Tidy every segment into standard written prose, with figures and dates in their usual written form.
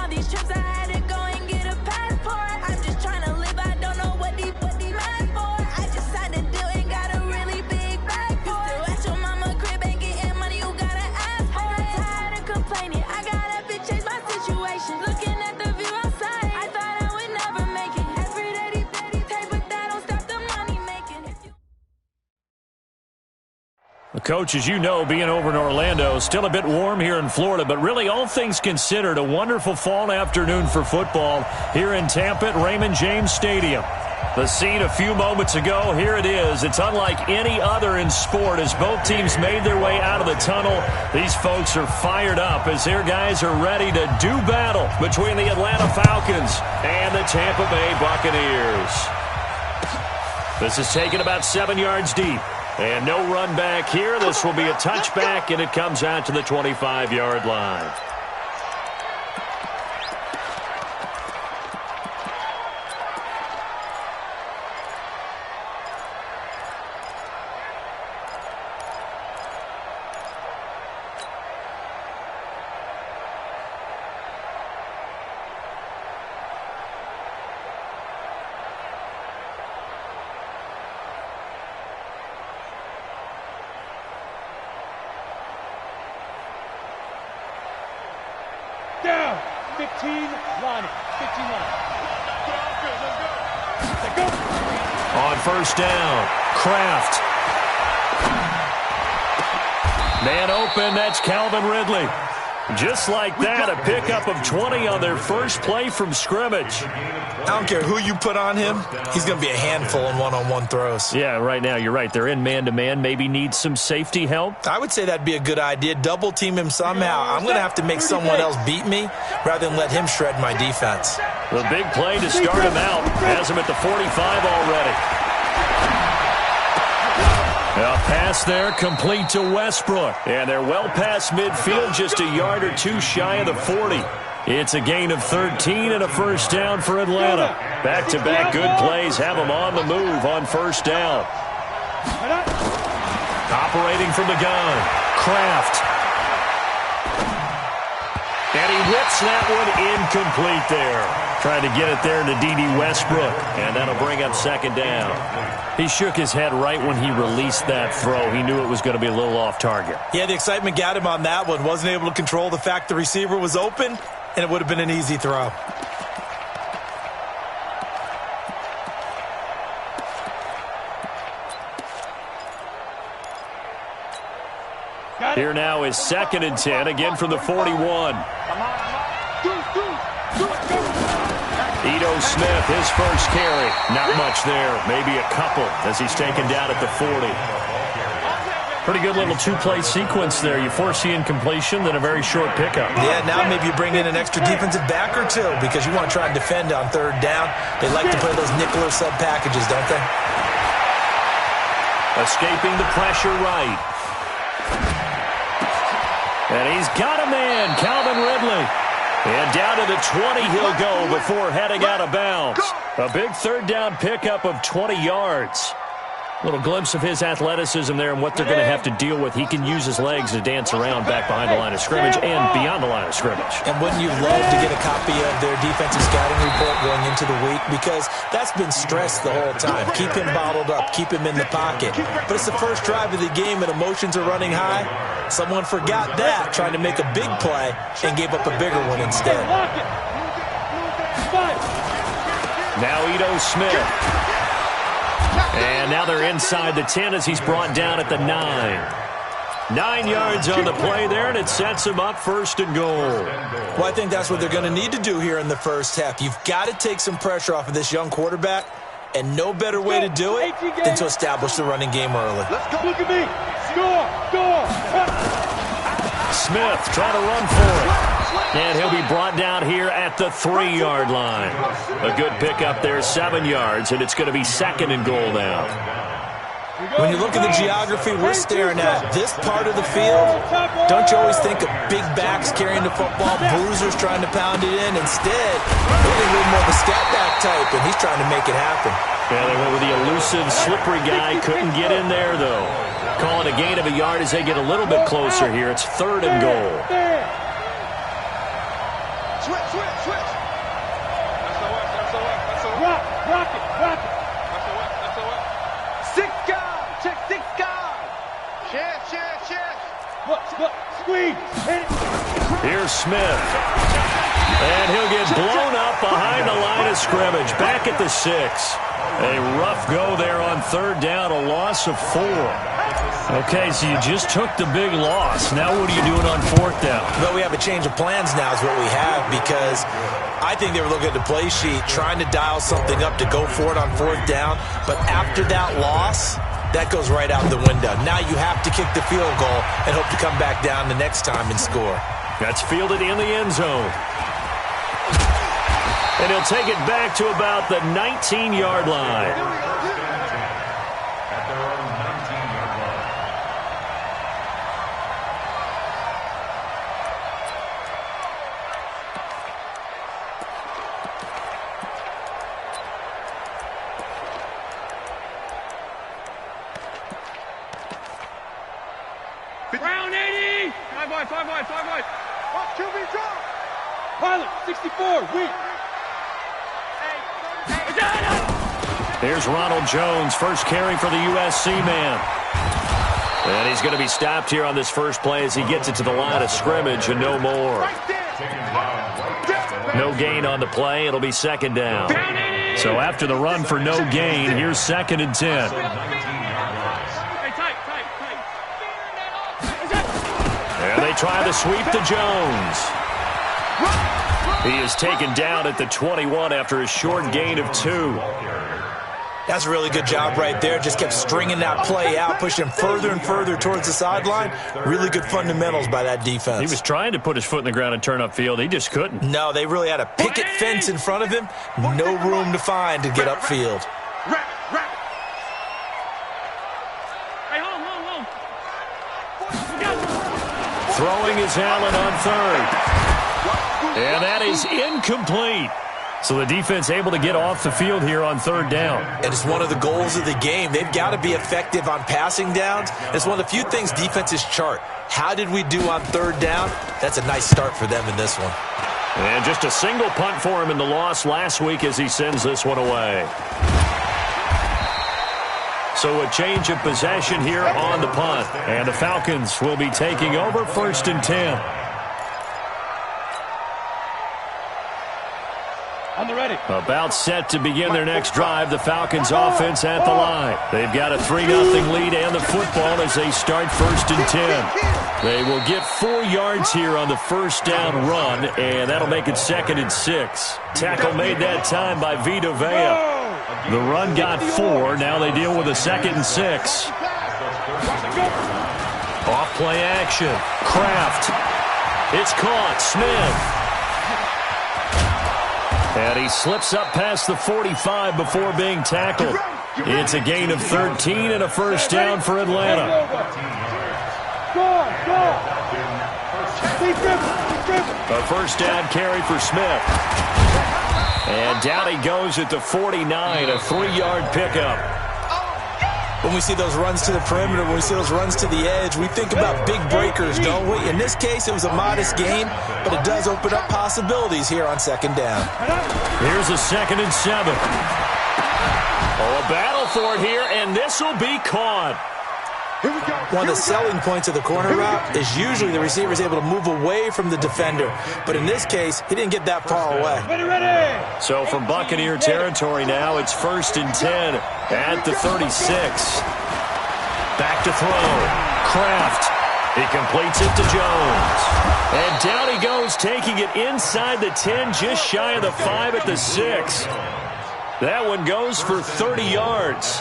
all these trips, I had to go and get a passport. I'm just trying to live, I don't know what these mad for. I just signed a deal and got a really big bag for it. At your mama crib ain't getting money, you gotta ask for it. I'm tired of complaining, I gotta change my situation. Looking at the view outside, I thought I would never make it. Every day these take, but that don't stop the money making. Coach, as you know, being over in Orlando, still a bit warm here in Florida, but really all things considered, a wonderful fall afternoon for football here in Tampa at Raymond James Stadium. The scene a few moments ago, here it is. It's unlike any other in sport as both teams made their way out of the tunnel. These folks are fired up as their guys are ready to do battle between the Atlanta Falcons and the Tampa Bay Buccaneers. This is taken about 7 yards deep. And no run back here. This will be a touchback, and it comes out to the 25-yard line. Down. 15 line. 15 line. Let's go. On first down, Kraft. Man open, that's Calvin Ridley. Just like that, a pickup of 20 on their first play from scrimmage. I don't care who you put on him, he's going to be a handful in one-on-one throws. Yeah, right now, you're right. They're in man-to-man, maybe need some safety help. I would say that'd be a good idea. Double team him somehow. I'm going to have to make someone else beat me rather than let him shred my defense. The big play to start him out. Has him at the 45 already. A pass there complete to Westbrook. And they're well past midfield, just a yard or two shy of the 40. It's a gain of 13 and a first down for Atlanta. Back-to-back good plays have them on the move on first down. Operating from the gun, Kraft. And he whips that one incomplete there. Trying to get it there to D.D. Westbrook. And that'll bring up second down. He shook his head right when he released that throw. He knew it was going to be a little off target. Yeah, the excitement got him on that one. Wasn't able to control the fact the receiver was open, and it would have been an easy throw. Here now is 2nd and 10, again from the 41. Ito Smith, his first carry. Not much there, maybe a couple as he's taken down at the 40. Pretty good little two-play sequence there. You force the incompletion, then a very short pickup. Yeah, now maybe you bring in an extra defensive back or two because you want to try and defend on third down. They like to play those nickel or sub packages, don't they? Escaping the pressure right. And he's got a man, Calvin Ridley. And down to the 20 he'll go before heading out of bounds. A big third down pickup of 20 yards. A little glimpse of his athleticism there and what they're going to have to deal with. He can use his legs to dance around back behind the line of scrimmage and beyond the line of scrimmage. And wouldn't you love to get a copy of their defensive scouting report going into the week? Because that's been stressed the whole time. Keep him bottled up. Keep him in the pocket. But it's the first drive of the game and emotions are running high. Someone forgot that, trying to make a big play, and gave up a bigger one instead. Now Ito Smith. And now they're inside the 10 as he's brought down at the 9. 9 yards on the play there, and it sets him up 1st and goal. Well, I think that's what they're going to need to do here in the first half. You've got to take some pressure off of this young quarterback, and no better way to do it than to establish the running game early. Let's go. Look at me. Score. Smith trying to run for it. And he'll be brought down here at the 3-yard line. A good pickup there, 7 yards, and it's going to be 2nd and goal now. When you look at the geography we're staring at, this part of the field, don't you always think of big backs carrying the football, bruisers trying to pound it in? Instead, they're a little more of a scat back type, and he's trying to make it happen. Yeah, they went with the elusive, slippery guy. Couldn't get in there, though. Calling a gain of a yard as they get a little bit closer here. It's 3rd and goal. Switch. Rock it. That's the way. 6 guard. Check 6 guard. Share. Look. Squeeze. Hit it. Here's Smith. And he'll get blown up behind the line of scrimmage. Back at the 6. A rough go there on 3rd down, a loss of 4. Okay, so you just took the big loss. Now what are you doing on 4th down? But we have a change of plans now is what we have, because I think they were looking at the play sheet, trying to dial something up to go for it on 4th down. But after that loss, that goes right out the window. Now you have to kick the field goal and hope to come back down the next time and score. That's fielded in the end zone. And he'll take it back to about the 19-yard line. Round 80. 5 wide. QB drop. Pilot, 64. Weak. Here's Ronald Jones, first carry for the USC man. And he's going to be stopped here on this first play as he gets it to the line of scrimmage and no more. No gain on the play. It'll be 2nd down. So after the run for no gain, here's 2nd and 10. And they try to sweep to Jones. He is taken down at the 21 after a short gain of 2. That's a really good job right there. Just kept stringing that play out, pushing him further and further towards the sideline. Really good fundamentals by that defense. He was trying to put his foot in the ground and turn upfield. He just couldn't. No, they really had a picket fence in front of him. No room to find to get upfield. Throwing is Allen on 3rd. And that is incomplete. So the defense able to get off the field here on 3rd down. And it's one of the goals of the game. They've got to be effective on passing downs. It's one of the few things defenses chart. How did we do on 3rd down? That's a nice start for them in this one. And just a single punt for him in the loss last week as he sends this one away. So a change of possession here on the punt. And the Falcons will be taking over 1st and 10. On the ready. About set to begin their next drive, the Falcons offense at the line. They've got a 3-0 lead and the football as they start 1st and 10. They will get 4 yards here on the 1st down run, and that'll make it 2nd and 6. Tackle made that time by Vita Vea. The run got 4. Now they deal with a 2nd and 6. Off play action. Kraft. It's caught. Smith. And he slips up past the 45 before being tackled. It's a gain of 13 and a 1st down for Atlanta. A 1st down carry for Smith. And down he goes at the 49, a 3-yard pickup. When we see those runs to the perimeter, when we see those runs to the edge, we think about big breakers, don't we? In this case, it was a modest gain, but it does open up possibilities here on 2nd down. Here's a 2nd and 7. Oh, a battle for it here, and this will be caught. One of the selling points of the corner route is usually the receiver is able to move away from the defender. But in this case, he didn't get that far away. So from Buccaneer territory now, it's 1st and 10 at the 36. Back to throw. Kraft. He completes it to Jones. And down he goes, taking it inside the 10, just shy of the 5 at the 6. That one goes for 30 yards.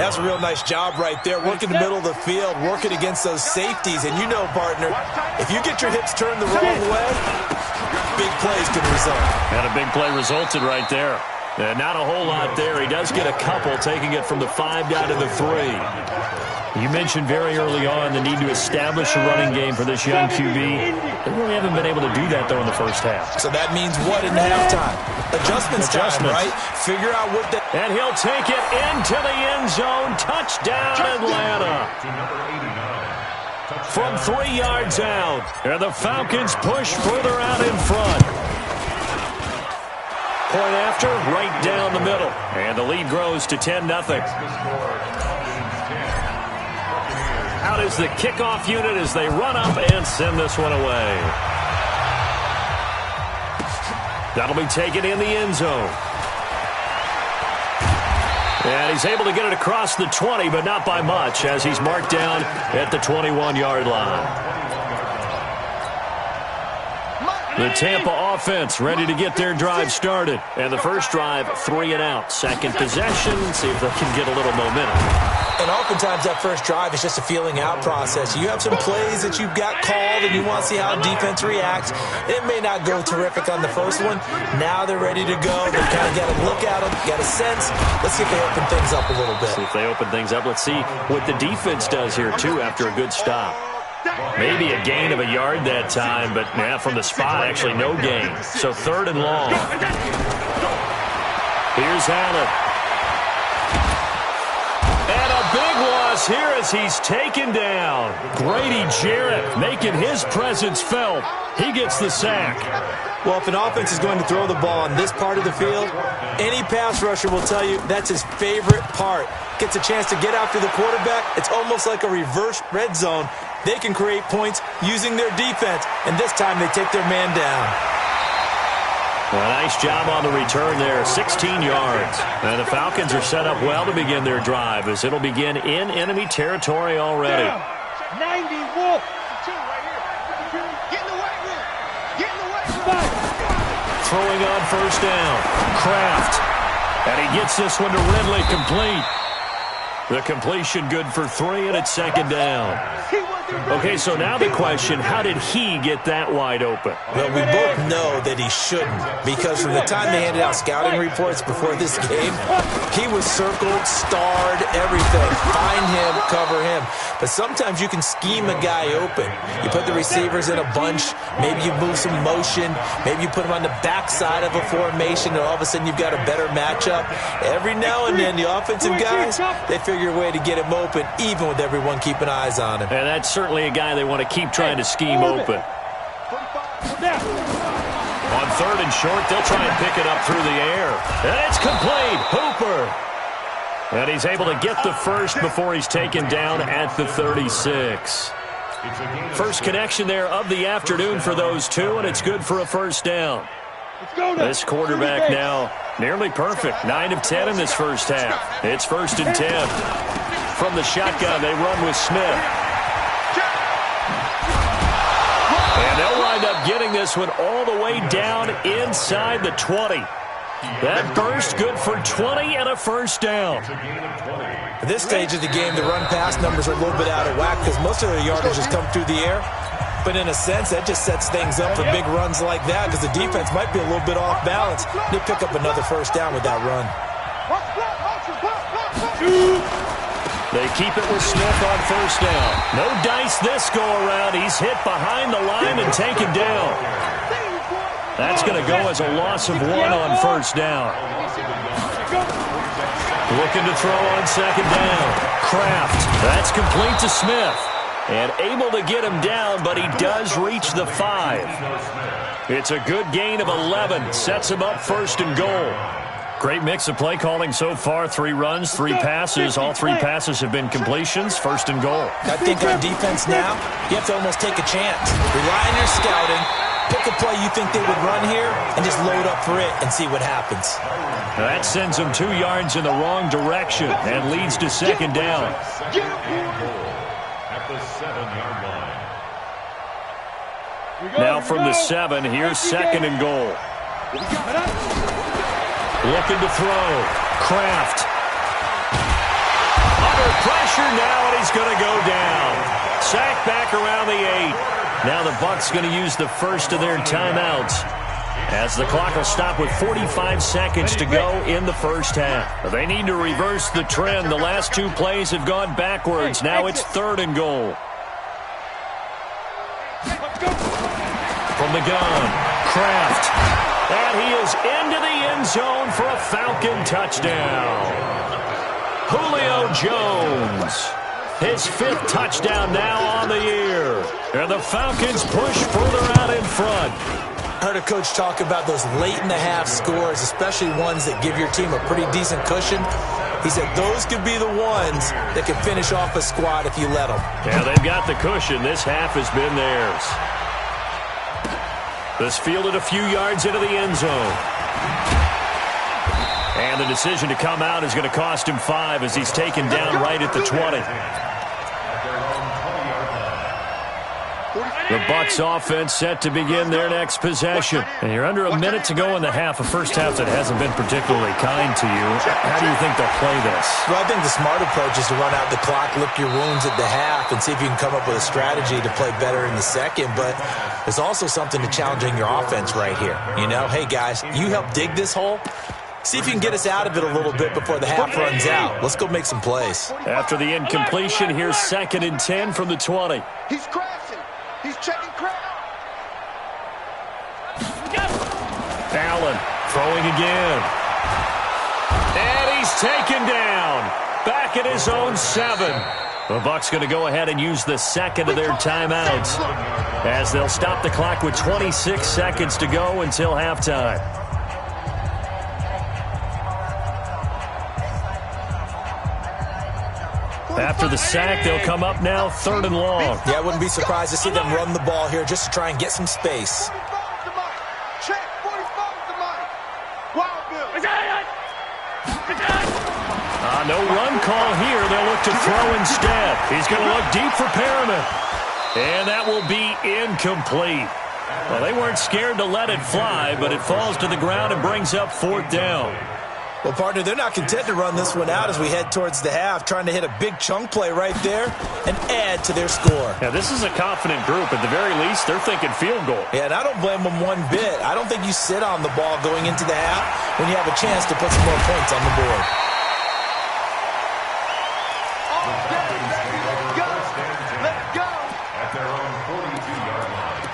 That's a real nice job right there. Working the middle of the field, working against those safeties. And you know, partner, if you get your hips turned the wrong way, big plays can result. And a big play resulted right there. Not a whole lot there. He does get a couple, taking it from the 5 down to the 3. You mentioned very early on the need to establish a running game for this young QB. They really haven't been able to do that, though, in the first half. So that means what in halftime? Adjustments time, right? Figure out what the... And he'll take it into the end zone. Touchdown, Atlanta. From 3 yards out. And the Falcons push further out in front. Point after, right down the middle. And the lead grows to 10-0. Out is the kickoff unit as they run up and send this one away. That'll be taken in the end zone. And he's able to get it across the 20, but not by much, as he's marked down at the 21-yard line. The Tampa offense ready to get their drive started. And the first drive, 3 and out. Second possession, see if they can get a little momentum. And oftentimes that first drive is just a feeling out process. You have some plays that you've got called and you want to see how defense reacts. It may not go terrific on the first one. Now they're ready to go. They kind of got to look at them, got a sense. Let's see if they open things up a little bit. See if they open things up. Let's see what the defense does here, too, after a good stop. Maybe a gain of a yard that time, but yeah, from the spot, actually no gain. So 3rd and long. Here's Allen. And a big loss here as he's taken down. Grady Jarrett making his presence felt. He gets the sack. Well, if an offense is going to throw the ball on this part of the field, any pass rusher will tell you that's his favorite part. Gets a chance to get after the quarterback. It's almost like a reverse red zone. They can create points using their defense, and this time they take their man down. Well, nice job on the return there, 16 yards. And the Falcons are set up well to begin their drive as it'll begin in enemy territory already. 90 Wolf. Get in the weight room. Get in the weight room. Throwing on first down. Kraft. And he gets this one to Ridley complete. The completion good for 3, and it's 2nd down. Okay, so now the question, how did he get that wide open? Well, we both know that he shouldn't, because from the time they handed out scouting reports before this game, he was circled, starred, everything. Find him, cover him. But sometimes you can scheme a guy open. You put the receivers in a bunch, maybe you move some motion, maybe you put him on the backside of a formation, and all of a sudden you've got a better matchup. Every now and then, the offensive guys, they figure a way to get him open, even with everyone keeping eyes on him. And that's certainly a guy they want to keep trying to scheme open. On 3rd and short, they'll try and pick it up through the air. And it's complete. Hooper. And he's able to get the first before he's taken down at the 36. First connection there of the afternoon for those two, and it's good for a first down. This quarterback now nearly perfect. 9 of 10 in this first half. It's 1st and 10. From the shotgun, they run with Smith. And they'll wind up getting this one all the way down inside the 20. That burst good for 20 and a first down. At this stage of the game, the run-pass numbers are a little bit out of whack because most of their yardage has come through the air. But in a sense, that just sets things up for big runs like that because the defense might be a little bit off balance. They pick up another first down with that run. They keep it with Smith on first down. No dice this go-around. He's hit behind the line and taken down. That's going to go as a loss of 1 on first down. Looking to throw on 2nd down. Kraft. That's complete to Smith. And able to get him down, but he does reach the 5. It's a good gain of 11. Sets him up 1st and goal. Great mix of play calling so far. 3 runs, 3 passes. All 3 passes have been completions. 1st and goal. I think on defense now, you have to almost take a chance. Rely on your scouting. Pick a play you think they would run here and just load up for it and see what happens. That sends them 2 yards in the wrong direction and leads to 2nd down. At the 7-yard line. Now from the 7, here's 2nd and goal. Looking to throw. Kraft. Under pressure now, and he's going to go down. Sack back around the 8. Now the Bucs going to use the first of their timeouts as the clock will stop with 45 seconds to go in the first half. They need to reverse the trend. The last 2 plays have gone backwards. Now it's 3rd and goal. From the gun, Kraft. And he is into the end zone for a Falcon touchdown. Julio Jones. His 5th touchdown now on the year. And the Falcons push further out in front. I heard a coach talk about those late-in-the-half scores, especially ones that give your team a pretty decent cushion. He said those could be the ones that can finish off a squad if you let them. Yeah, they've got the cushion. This half has been theirs. This fielded a few yards into the end zone. And the decision to come out is going to cost him 5 as he's taken down right at the 20. The Bucs offense set to begin their next possession. And you're under a minute to go in the half, a first half that hasn't been particularly kind to you. How do you think they'll play this? Well, I think the smart approach is to run out the clock, lick your wounds at the half, and see if you can come up with a strategy to play better in the second. But there's also something to challenging your offense right here. You know, hey, guys, you help dig this hole. See if you can get us out of it a little bit before the half runs out. Let's go make some plays. After the incompletion, here's 2nd and 10 from the 20. He's crashing. He's checking crowd. Allen throwing again. And he's taken down. Back at his own 7. The Bucs going to go ahead and use the second of their timeouts as they'll stop the clock with 26 seconds to go until halftime. After the sack, they'll come up now 3rd and long. Yeah, I wouldn't be surprised to see them run the ball here just to try and get some space. Check 45 the mic. Wild Bill. No run call here. They'll look to throw instead. He's going to look deep for Perriman. And that will be incomplete. Well, they weren't scared to let it fly, but it falls to the ground and brings up 4th down. Well, partner, they're not content to run this one out as we head towards the half, trying to hit a big chunk play right there and add to their score. Yeah, this is a confident group. At the very least, they're thinking field goal. Yeah, and I don't blame them one bit. I don't think you sit on the ball going into the half when you have a chance to put some more points on the board. Let's go. At their own 42-yard line.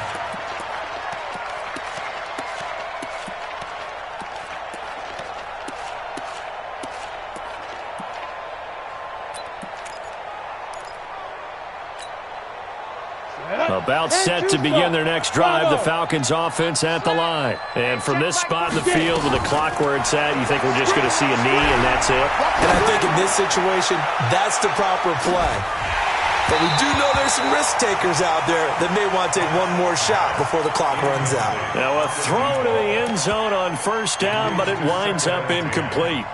About set to begin their next drive, the Falcons offense at the line. And from this spot in the field with the clock where it's at, you think we're just going to see a knee and that's it? And I think in this situation, that's the proper play. But we do know there's some risk takers out there that may want to take one more shot before the clock runs out. Now a throw to the end zone on 1st down, but it winds up incomplete.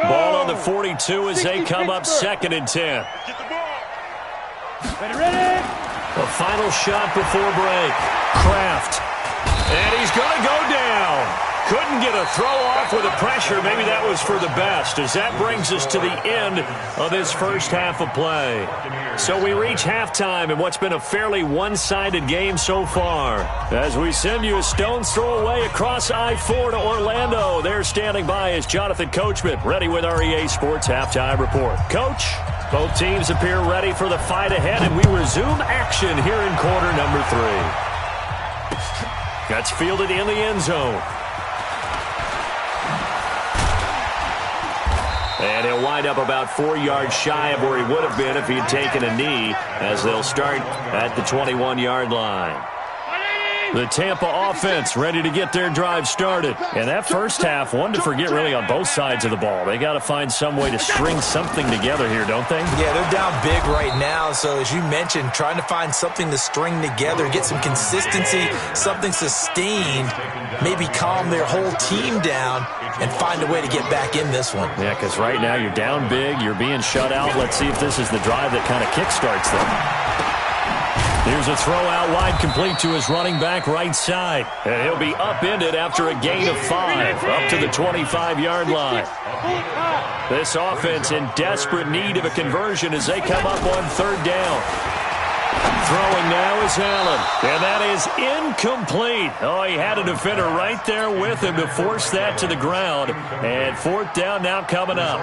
Ball on the 42 as they come up 2nd and 10. Ready? The final shot before break. Kraft. And he's going to go down. Couldn't get a throw off with the pressure. Maybe that was for the best, as that brings us to the end of this first half of play. So we reach halftime in what's been a fairly one-sided game so far. As we send you a stone's throw away across I-4 to Orlando. There standing by is Jonathan Coachman, ready with our EA Sports Halftime Report. Coach, both teams appear ready for the fight ahead, and we resume action here in quarter number 3. That's fielded in the end zone. And he'll wind up about 4 yards shy of where he would have been if he'd taken a knee, as they'll start at the 21-yard line. The Tampa offense ready to get their drive started. And that first half, one to forget really on both sides of the ball. They got to find some way to string something together here, don't they? Yeah, they're down big right now. So as you mentioned, trying to find something to string together, get some consistency, something sustained, maybe calm their whole team down and find a way to get back in this one. Yeah, because right now you're down big, you're being shut out. Let's see if this is the drive that kind of kickstarts them. Here's a throw out wide, complete to his running back right side. And he'll be upended after a gain of 5, up to the 25-yard line. This offense in desperate need of a conversion as they come up on 3rd down. Throwing now is Allen, and that is incomplete. Oh, he had a defender right there with him to force that to the ground. And 4th down now coming up.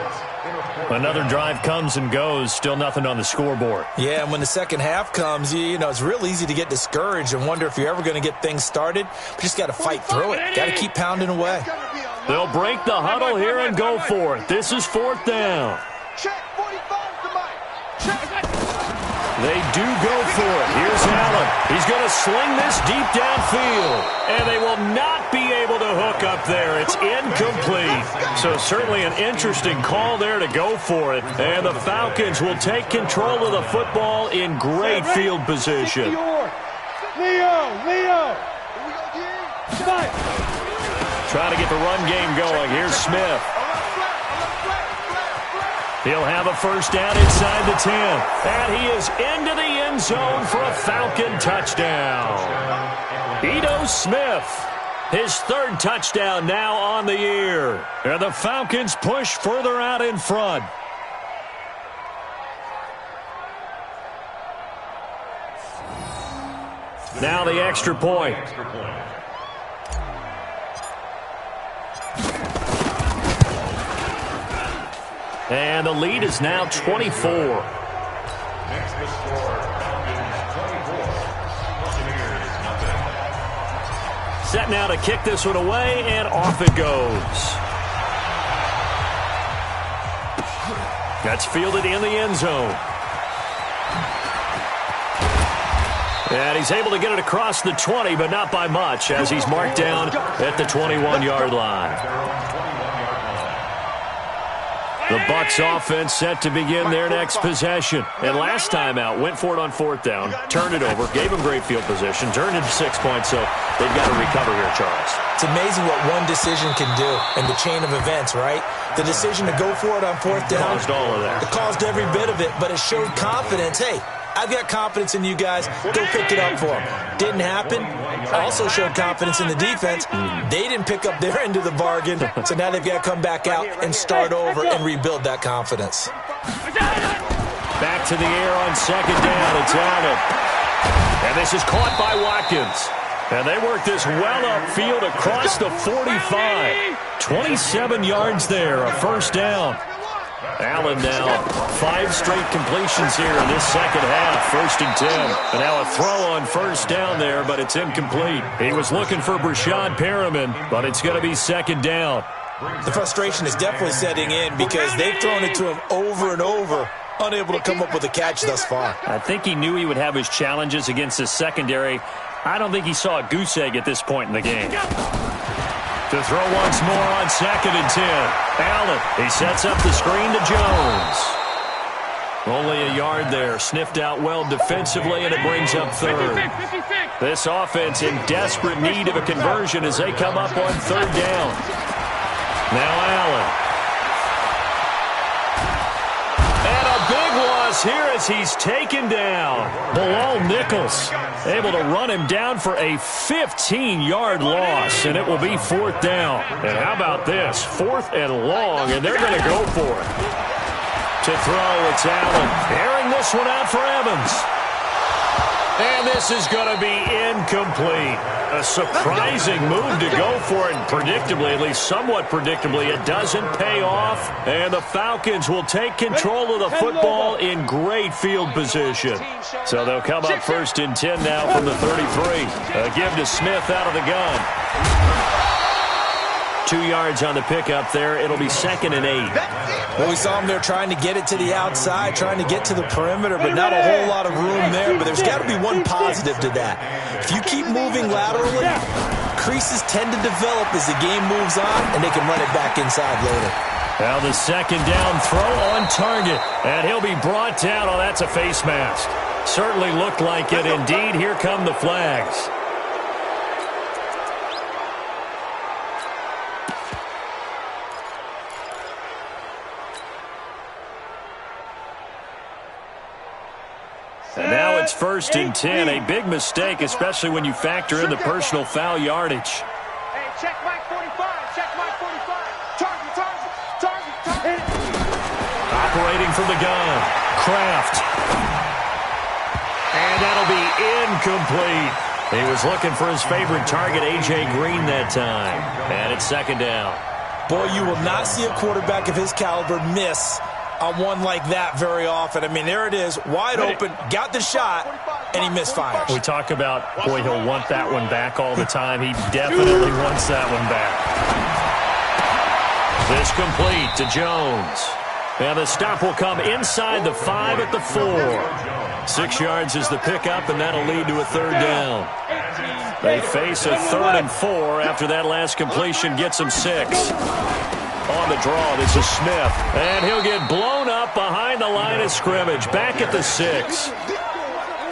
Another drive comes and goes, still nothing on the scoreboard. Yeah, and when the second half comes, you know, it's real easy to get discouraged and wonder if you're ever going to get things started. But you just got to fight through it. Got to keep pounding away. They'll break the huddle here and go for it. This is 4th down. Check 45 the mic. Check. They do go for it. Here's Allen. He's going to sling this deep downfield. And they will not be able to hook up there. It's incomplete. So certainly an interesting call there to go for it. And the Falcons will take control of the football in great field position. Leo. Trying to get the run game going. Here's Smith. He'll have a first down inside the 10. And he is into the end zone for a Falcon touchdown. Ito Smith, his third touchdown now on the year. And the Falcons push further out in front. Now the extra point. And the lead is now 24. Next to score, Falcons 24. Buccaneers nothing. Set now to kick this one away, and off it goes. That's fielded in the end zone. And he's able to get it across the 20, but not by much, as he's marked down at the 21-yard line. The Bucs offense set to begin their next possession. And last time out, went for it on fourth down, turned it over, gave them great field position, turned it to 6 points, so they've got to recover here, Charles. It's amazing what one decision can do in the chain of events, right? The decision to go for it on fourth down. Caused all of that. It caused every bit of it, but it showed confidence. Hey, I've got confidence in you guys. Go pick it up for them. Didn't happen. Also showed confidence in the defense. They didn't pick up their end of the bargain, so now they've got to come back out and start over and rebuild that confidence. Back to the air on second down. It's Allen. And this is caught by Watkins. And they work this well upfield across the 45. 27 yards there, a first down. Allen now 5 straight completions here in this second half. 1st and 10. And now a throw on first down there, but it's incomplete. He was looking for Brashad Perriman, but it's going to be second down. The frustration is definitely setting in because they've thrown it to him over and over, unable to come up with a catch thus far. I think he knew he would have his challenges against his secondary. I don't think he saw a goose egg at this point in the game. To throw once more on 2nd and 10. Allen, he sets up the screen to Jones. Only a yard there. Sniffed out well defensively, and it brings up 3rd. This offense in desperate need of a conversion as they come up on 3rd down. Now Allen. And a big loss here as he's taken down. Bilal Nichols able to run him down for a 15-yard loss, and it will be 4th down. And how about this? 4th and long, and they're going to go for it. To throw, it's Allen. Airing this one out for Evans. And this is going to be incomplete. A surprising move to go for it, and predictably, at least somewhat predictably, it doesn't pay off. And the Falcons will take control of the football in great field position. So they'll come up 1st and 10 now from the 33. A give to Smith out of the gun. 2 yards on the pickup there. It'll be 2nd and 8. Well, we saw him there trying to get it to the outside, trying to get to the perimeter, but not a whole lot of room there. But there's got to be one positive to that. If you keep moving laterally, creases tend to develop as the game moves on, and they can run it back inside later. Now the second down throw on target, and he'll be brought down. Oh, that's a face mask. Certainly looked like it. Indeed, here come the flags. And now it's 1st and 10. A big mistake, especially when you factor in the personal foul yardage. Hey, check Mike 45. Check Mike 45. Target. Operating from the gun. Kraft. And that'll be incomplete. He was looking for his favorite target, A.J. Green, that time. And it's 2nd down. Boy, you will not see a quarterback of his caliber miss on one like that very often. I mean, there it is, wide open, got the shot, and he misfires. We talk about, boy, he'll want that one back all the time. He definitely wants that one back. This complete to Jones. And the stop will come inside the 5 at the 4. 6 yards is the pickup, and that'll lead to a third down. They face a 3rd and 4 after that last completion gets them 6. On the draw, this is Smith, and he'll get blown up behind the line of scrimmage, back at the 6.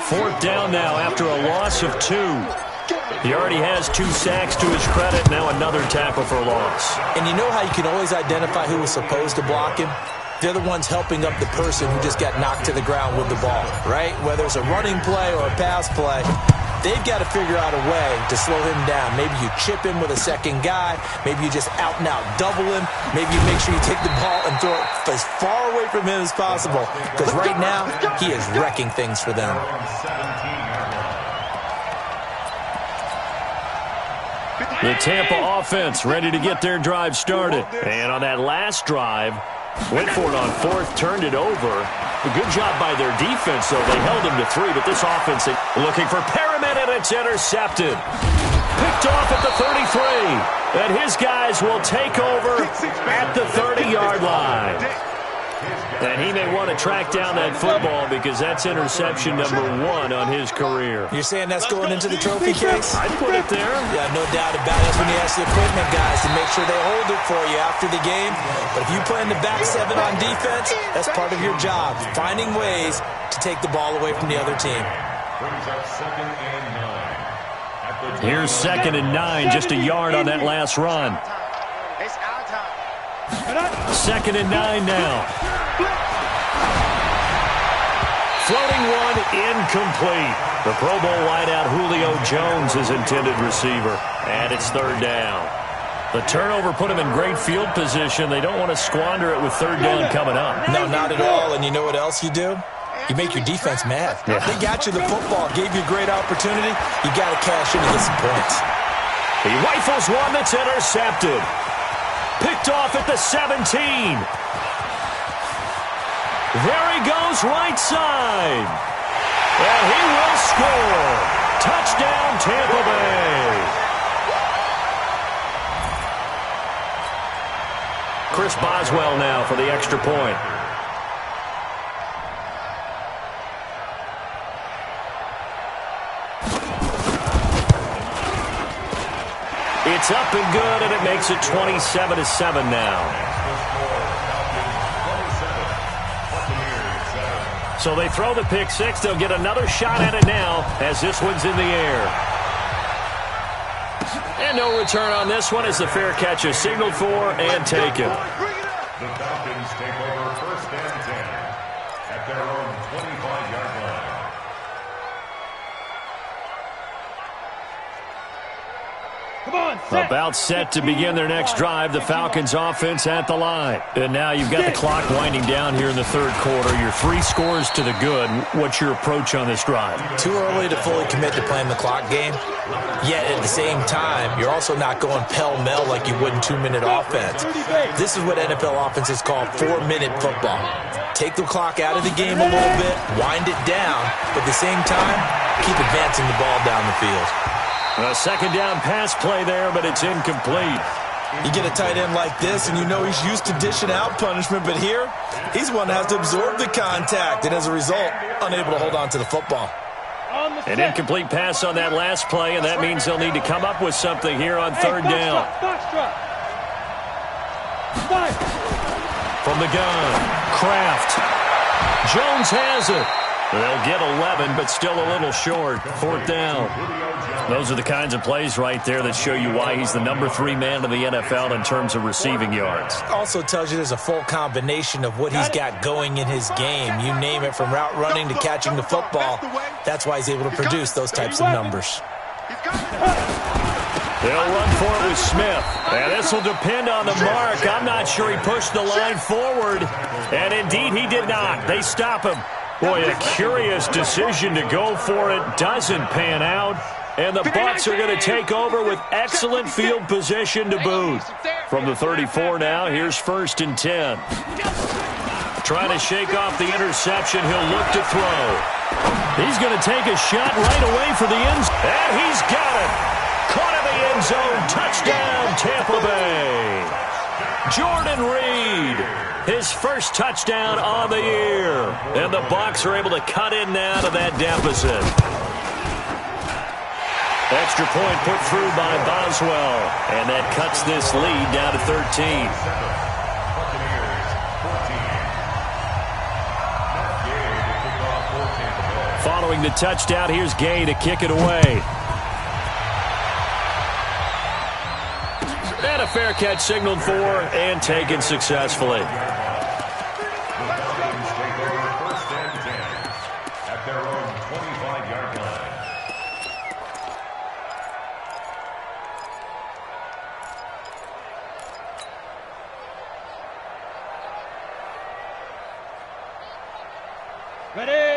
4th down now after a loss of 2. He already has 2 sacks to his credit, now another tackle for loss. And you know how you can always identify who was supposed to block him? They're the ones helping up the person who just got knocked to the ground with the ball, right? Whether it's a running play or a pass play, they've got to figure out a way to slow him down. Maybe you chip him with a second guy. Maybe you just out-and-out double him. Maybe you make sure you take the ball and throw it as far away from him as possible. Because right now, he is wrecking things for them. The Tampa offense ready to get their drive started. And on that last drive, went for it on 4th, turned it over. A good job by their defense, though. They held him to 3, but this offense looking for Perriman, and it's intercepted. Picked off at the 33. And his guys will take over at the 30-yard line. And he may want to track down that football because that's interception number 1 on his career. You're saying that's going into the trophy case? I'd put it there. Yeah, no doubt about it. That's when you ask the equipment guys to make sure they hold it for you after the game. But if you play in the back 7 on defense, that's part of your job, finding ways to take the ball away from the other team. Here's 2nd and 9, just a yard on that last run. 2nd and 9 now. Floating one, incomplete. The Pro Bowl wideout Julio Jones is intended receiver. And it's 3rd down. The turnover put him in great field position. They don't want to squander it with 3rd down coming up. No, not at all. And you know what else you do? You make your defense mad. Yeah. They got you the football, gave you a great opportunity. You got to cash in and get some points. He rifles one that's intercepted. Picked off at the 17. There he goes, right side. And he will score. Touchdown, Tampa Bay. Chris Boswell now for the extra point. It's up and good, and it makes it 27-7 now. So they throw the pick 6. They'll get another shot at it now as this one's in the air. And no return on this one as the fair catch is signaled for and taken. The Falcons take over 1st and 10 at their own 25-yard line. Come on, set. About set to begin their next drive. The Falcons offense at the line. And now you've got the clock winding down here in the 3rd quarter. You're 3 scores to the good. What's your approach on this drive? Too early to fully commit to playing the clock game. Yet at the same time, you're also not going pell-mell like you would in 2-minute offense. This is what NFL offenses call 4-minute football. Take the clock out of the game a little bit, wind it down, but at the same time, keep advancing the ball down the field. A 2nd down pass play there, but it's incomplete. You get a tight end like this, and you know he's used to dishing out punishment, but here, he's one that has to absorb the contact, and as a result, unable to hold on to the football. An incomplete pass on that last play, and that means they'll need to come up with something here on 3rd down. From the gun, Kraft. Jones has it. They'll get 11, but still a little short. 4th down. Those are the kinds of plays right there that show you why he's the number 3 man in the NFL in terms of receiving yards. Also tells you there's a full combination of what he's got going in his game. You name it, from route running to catching the football. That's why he's able to produce those types of numbers. They'll run for it with Smith. And this will depend on the mark. I'm not sure he pushed the line forward. And indeed, he did not. They stop him. Boy, a curious decision to go for it. Doesn't pan out. And the Bucs are going to take over with excellent field position to boot. From the 34 now, here's 1st and 10. Trying to shake off the interception. He'll look to throw. He's going to take a shot right away for the end zone. And he's got it. Caught in the end zone. Touchdown, Tampa Bay. Jordan Reed, his first touchdown on the year. And the Bucs are able to cut in now to that deficit. Extra point put through by Boswell. And that cuts this lead down to 13. Following the touchdown, here's Gay to kick it away. And a fair catch signaled for and taken successfully. The Falcons take over 1st and 10 at their own 25-yard line.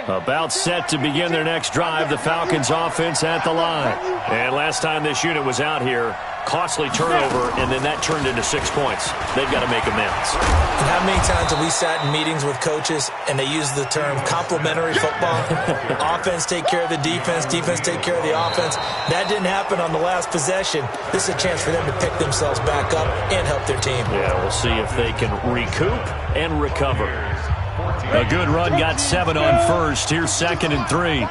About set to begin their next drive, the Falcons offense at the line. And last time this unit was out here, costly turnover, and then that turned into 6 points. They've got to make amends. And how many times have we sat in meetings with coaches and they use the term complementary football? Offense take care of the defense, defense take care of the offense. That didn't happen on the last possession. This is a chance for them to pick themselves back up and help their team. Yeah, we'll see if they can recoup and recover. A good run got 7 on first. Here's 2nd and 3.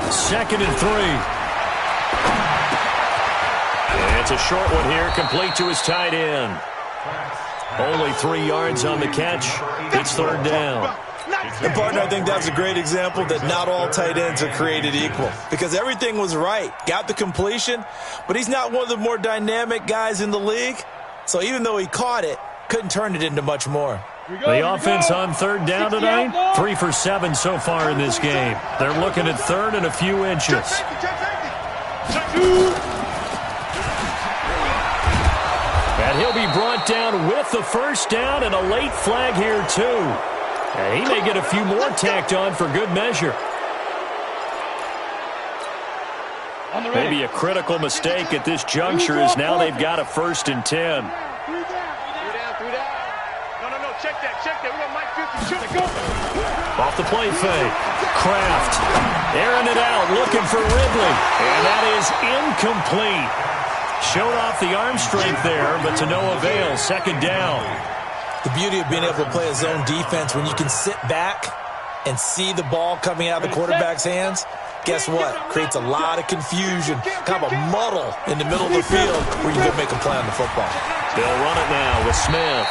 2nd and 3. It's a short one here, complete to his tight end. Only 3 yards on the catch. It's 3rd down. And, partner, I think that's a great example that not all tight ends are created equal because everything was right. Got the completion, but he's not one of the more dynamic guys in the league. So even though he caught it, couldn't turn it into much more. The offense on 3rd down tonight, 3 for 7 so far in this game. They're looking at 3rd and a few inches. And he'll be brought down with the 1st down and a late flag here too. And he may get a few more tacked on for good measure. Maybe a critical mistake at this juncture is now they've got a 1st and 10. Off the play fake. Kraft airing it out, looking for Ridley. And that is incomplete. Showed off the arm strength there, but to no avail. 2nd down. The beauty of being able to play a zone defense when you can sit back and see the ball coming out of the quarterback's hands, guess what? Creates a lot of confusion, kind of a muddle in the middle of the field where you can go make a play on the football. They'll run it now with Smith.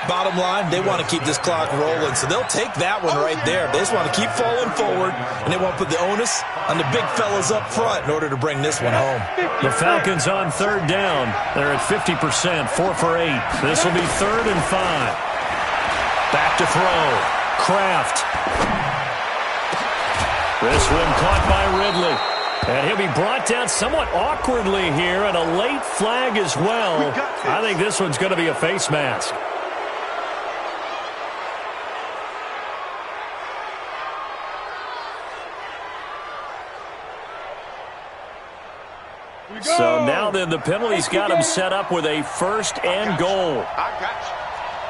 Bottom line, they want to keep this clock rolling, so they'll take that one right there. They just want to keep falling forward, and they want to put the onus on the big fellas up front in order to bring this one home. The Falcons on 3rd down. They're at 50%, 4 for 8. This will be 3rd and 5. Back to throw. Kraft. This one caught by Ridley. And he'll be brought down somewhat awkwardly here, and a late flag as well. I think this one's going to be a face mask. So now then the penalty's got him set up with a 1st and goal. I got you.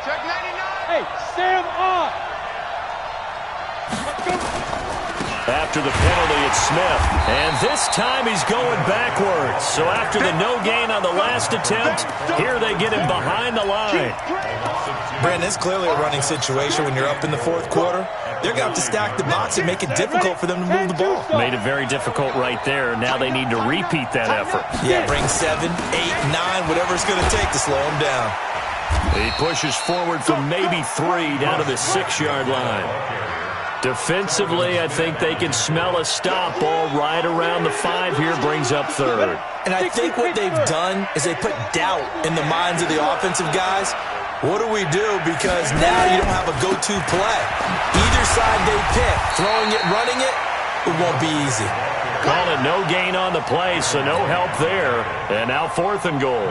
Check 99. Hey, stand up. After the penalty, it's Smith. And this time he's going backwards. So after the no gain on the last attempt, here they get him behind the line. Brandon, it's clearly a running situation when you're up in the 4th quarter. They're going to have to stack the box and make it difficult for them to move the ball. Made it very difficult right there. Now they need to repeat that effort. Yeah, bring 7, 8, 9, whatever it's going to take to slow him down. He pushes forward for maybe 3 down to the 6-yard line. Defensively, I think they can smell a stop ball right around the 5 here, brings up 3rd. And I think what they've done is they put doubt in the minds of the offensive guys. What do we do? Because now you don't have a go-to play. Either side they pick, throwing it, running it, it won't be easy. Call it no gain on the play, so no help there. And now 4th and goal.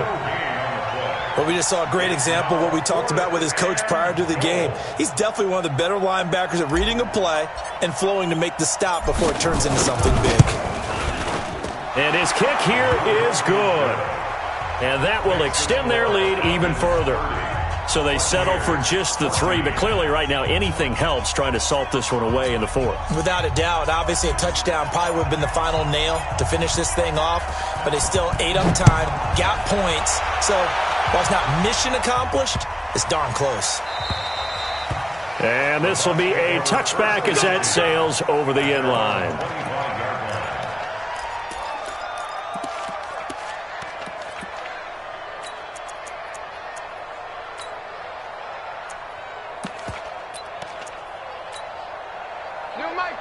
Well, we just saw a great example of what we talked about with his coach prior to the game. He's definitely one of the better linebackers at reading a play and flowing to make the stop before it turns into something big. And his kick here is good. And that will extend their lead even further. So they settle for just the 3, but clearly right now anything helps trying to salt this one away in the 4th. Without a doubt, obviously a touchdown probably would have been the final nail to finish this thing off, but they still ate up time, got points. So while it's not mission accomplished, it's darn close. And this will be a touchback as that sails over the end line.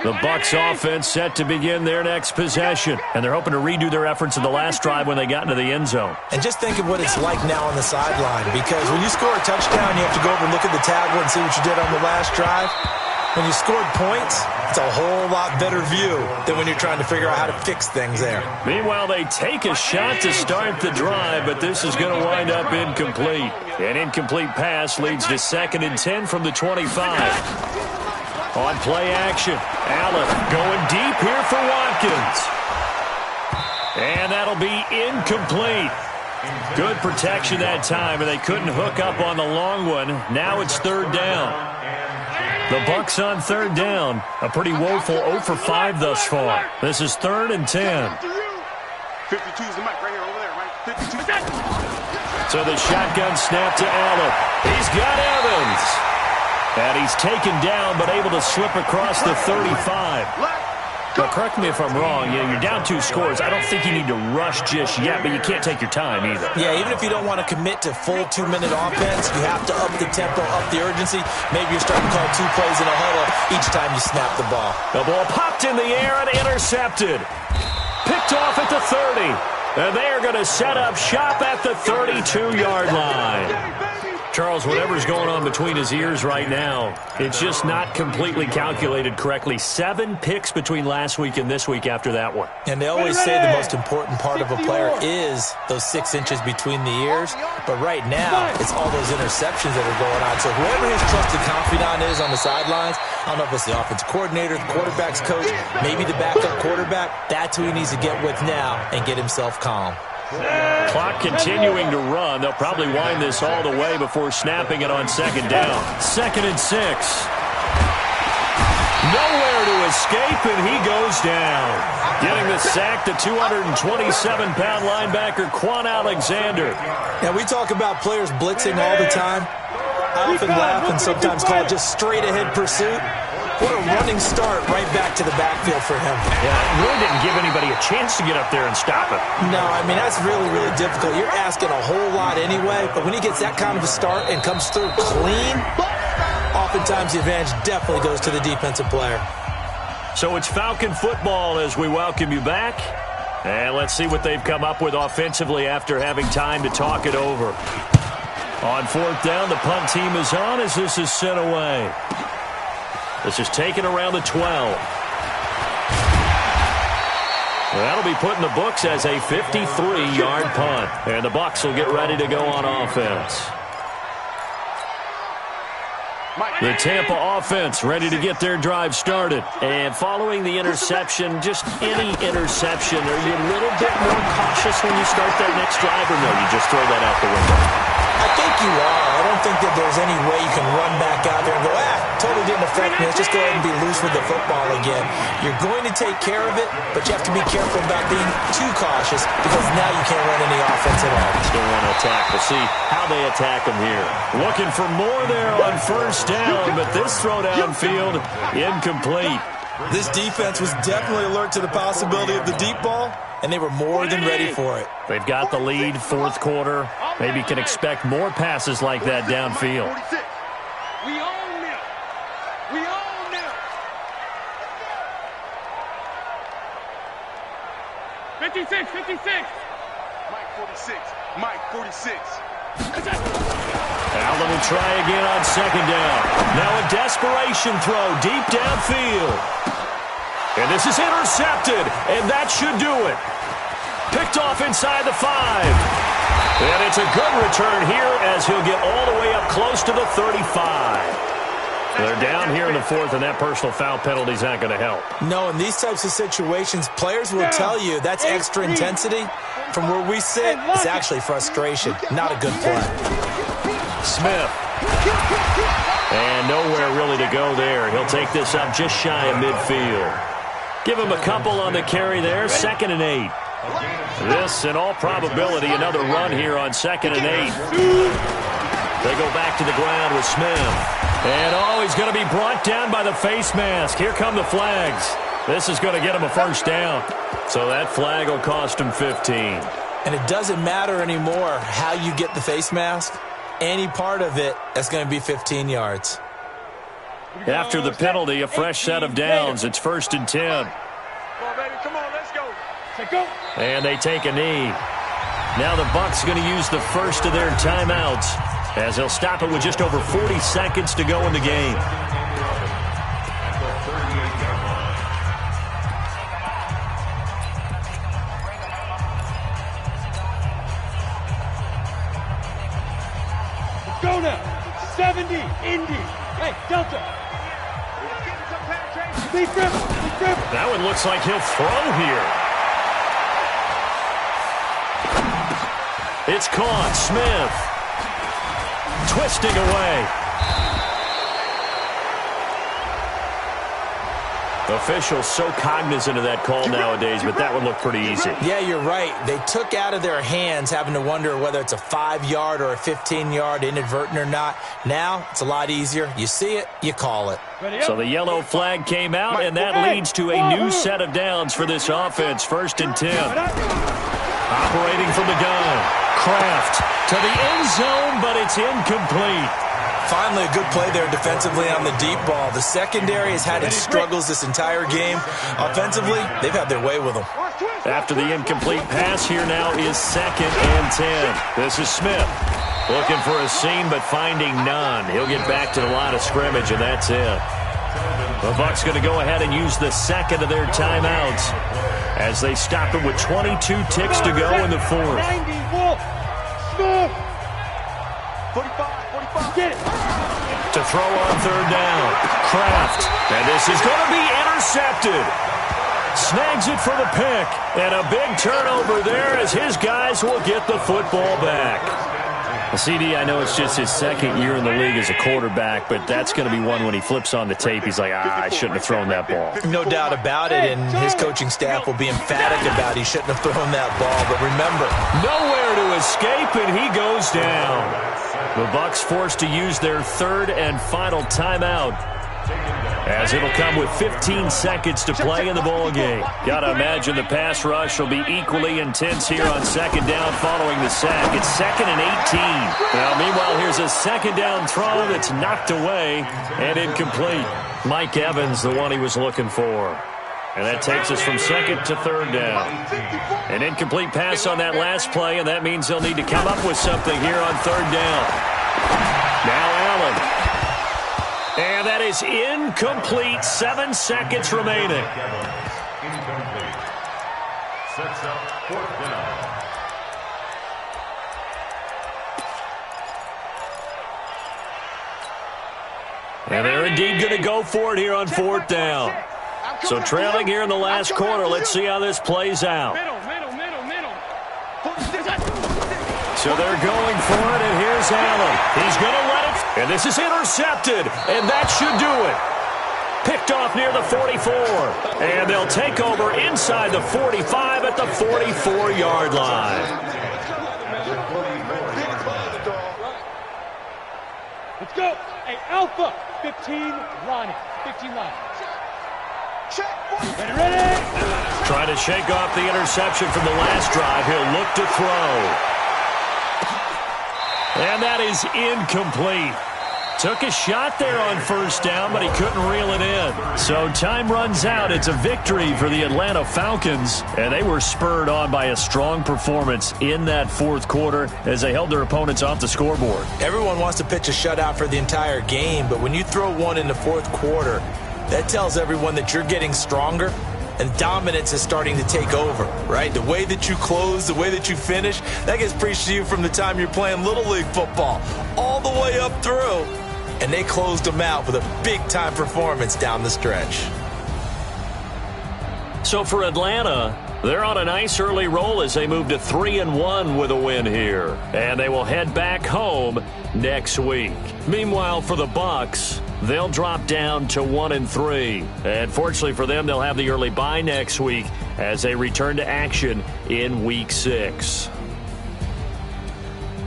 The Bucs offense set to begin their next possession, and they're hoping to redo their efforts in the last drive when they got into the end zone. And just think of what it's like now on the sideline, because when you score a touchdown, you have to go over and look at the tablet and see what you did on the last drive. When you scored points, it's a whole lot better view than when you're trying to figure out how to fix things there. Meanwhile, they take a shot to start the drive, but this is going to wind up incomplete. An incomplete pass leads to 2nd and 10 from the 25. On play action, Allen going deep here for Watkins. And that'll be incomplete. Good protection that time, and they couldn't hook up on the long one. Now it's 3rd down. The Bucs on 3rd down. A pretty woeful 0 for 5 thus far. This is 3rd and 10. 52 is the mic right here over there, right? 52. So the shotgun snap to Allen. He's got Evans. And he's taken down, but able to slip across the 35. Now, correct me if I'm wrong. You're down 2 scores. I don't think you need to rush just yet, but you can't take your time either. Yeah, even if you don't want to commit to full 2-minute offense, you have to up the tempo, up the urgency. Maybe you're starting to call 2 plays in a huddle each time you snap the ball. The ball popped in the air and intercepted. Picked off at the 30. And they're going to set up shop at the 32-yard line. Charles, whatever's going on between his ears right now, it's just not completely calculated correctly. 7 picks between last week and this week after that one. And they always say the most important part of a player is those 6 inches between the ears. But right now, it's all those interceptions that are going on. So whoever his trusted confidant is on the sidelines, I don't know if it's the offensive coordinator, the quarterback's coach, maybe the backup quarterback, that's who he needs to get with now and get himself calm. Clock continuing to run. They'll probably wind this all the way before snapping it on 2nd down. 2nd and 6. Nowhere to escape, and he goes down. Getting the sack, the 227-pound linebacker, Quan Alexander. Now, we talk about players blitzing all the time. I often laugh and sometimes call it just straight-ahead pursuit. What a running start right back to the backfield for him. Yeah, really didn't give anybody a chance to get up there and stop it. No, I mean, that's really, really difficult. You're asking a whole lot anyway, but when he gets that kind of a start and comes through clean, oftentimes the advantage definitely goes to the defensive player. So it's Falcon football as we welcome you back. And let's see what they've come up with offensively after having time to talk it over. On 4th down, the punt team is on as this is sent away. This is taken around the 12. That'll be put in the books as a 53-yard punt. And the Bucs will get ready to go on offense. The Tampa offense ready to get their drive started. And following the interception, just any interception, are you a little bit more cautious when you start that next drive, or no, you just throw that out the window? I think you are. I don't think that there's any way you can run back out there and go, totally didn't affect me. Let's just go ahead and be loose with the football again. You're going to take care of it, but you have to be careful about being too cautious because now you can't run any offense at all. Still want to attack. We'll see how they attack them here. Looking for more there on 1st down, but this throw downfield incomplete. This defense was definitely alert to the possibility of the deep ball, and they were more than ready for it. They've got the lead, 4th quarter. Maybe can expect more passes like that downfield. We own them. We own them. 56, 56. Mike 46. Mike 46. Allen will try again on 2nd down. Now a desperation throw deep downfield. And this is intercepted, and that should do it. Picked off inside the 5. And it's a good return here as he'll get all the way up close to the 35. They're down here in the 4th, and that personal foul penalty is not going to help. No, in these types of situations, players will tell you that's extra intensity. From where we sit, it's actually frustration, not a good play. Smith. And nowhere really to go there. He'll take this up just shy of midfield. Give him a couple on the carry there. 2nd and 8. This, in all probability, another run here on 2nd and 8. They go back to the ground with Smith. And, he's going to be brought down by the face mask. Here come the flags. This is going to get him a first down. So that flag will cost him 15. And it doesn't matter anymore how you get the face mask. Any part of it, that's going to be 15 yards. After the penalty, a fresh set of downs. It's 1st and 10. Come on, baby. Come on, let's go. Let's go. And they take a knee. Now the Bucs going to use the first of their timeouts as they'll stop it with just over 40 seconds to go in the game. Go now. 70, Indy. Hey, Delta. That one looks like he'll throw here. It's caught. Smith twisting away. Officials so cognizant of that call nowadays, but that would look pretty easy. Yeah, you're right. They took out of their hands having to wonder whether it's a 5-yard or a 15-yard, inadvertent or not. Now, it's a lot easier. You see it, you call it. So the yellow flag came out, and that leads to a new set of downs for this offense. 1st and 10. Operating from the gun. Kraft to the end zone, but it's incomplete. Finally, a good play there defensively on the deep ball. The secondary has had its struggles this entire game. Offensively, they've had their way with them. After the incomplete pass, here now is 2nd and 10. This is Smith looking for a seam, but finding none. He'll get back to the line of scrimmage, and that's it. The Bucs going to go ahead and use the 2nd of their timeouts as they stop it with 22 ticks to go in the 4th. 90, Wolf. Smith. 45. Get it. To throw on 3rd down. Kraft. And this is going to be intercepted. Snags it for the pick. And a big turnover there as his guys will get the football back. CD, I know it's just his 2nd year in the league as a quarterback, but that's going to be one when he flips on the tape. He's like, I shouldn't have thrown that ball. No doubt about it, and his coaching staff will be emphatic about he shouldn't have thrown that ball. But remember, nowhere to escape, and he goes down. The Bucs forced to use their 3rd and final timeout, as it'll come with 15 seconds to play in the ball game. Gotta imagine the pass rush will be equally intense here on 2nd down following the sack. It's 2nd and 18. Now, meanwhile, here's a 2nd down throw that's knocked away and incomplete. Mike Evans, the one he was looking for. And that takes us from 2nd to 3rd down. An incomplete pass on that last play, and that means they'll need to come up with something here on 3rd down. Now Allen. And that is incomplete. 7 seconds remaining. Incomplete. Sets up 4th down. And they're indeed going to go for it here on 4th down. So trailing here in the last quarter. Let's see how this plays out. Middle. So they're going for it, and here's Allen. He's going to let it. And this is intercepted, and that should do it. Picked off near the 44. And they'll take over inside the 45 at the 44-yard line. Let's go. Hey, Alpha. 15 line. 15 line. Ready. Trying to shake off the interception from the last drive. He'll look to throw. And that is incomplete. Took a shot there on 1st down, but he couldn't reel it in. So time runs out. It's a victory for the Atlanta Falcons, and they were spurred on by a strong performance in that 4th quarter as they held their opponents off the scoreboard. everyone wants to pitch a shutout for the entire game, but when you throw one in the 4th quarter, that tells everyone that you're getting stronger and dominance is starting to take over, right? The way that you close, the way that you finish, that gets preached to you from the time you're playing Little League football all the way up through. And they closed them out with a big-time performance down the stretch. So for Atlanta, they're on a nice early roll as they move to 3-1 with a win here. And they will head back home next week. Meanwhile, for the Bucs, they'll drop down to 1-3. And fortunately for them, they'll have the early bye next week as they return to action in Week 6.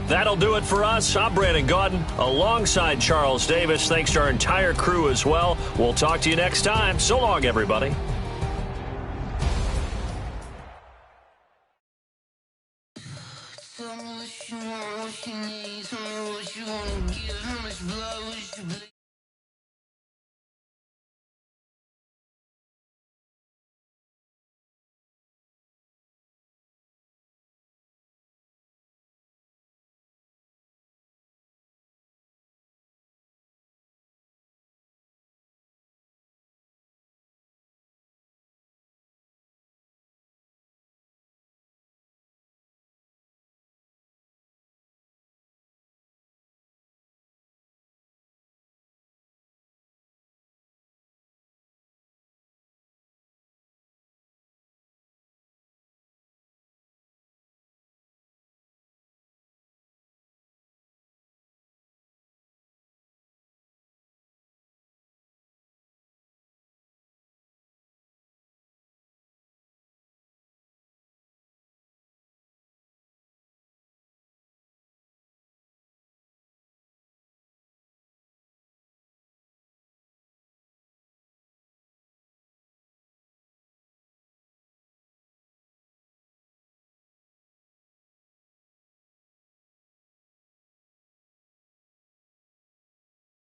That'll do it for us. I'm Brandon Gaudin alongside Charles Davis. Thanks to our entire crew as well. We'll talk to you next time. So long, everybody. Tell me what you want, what you need.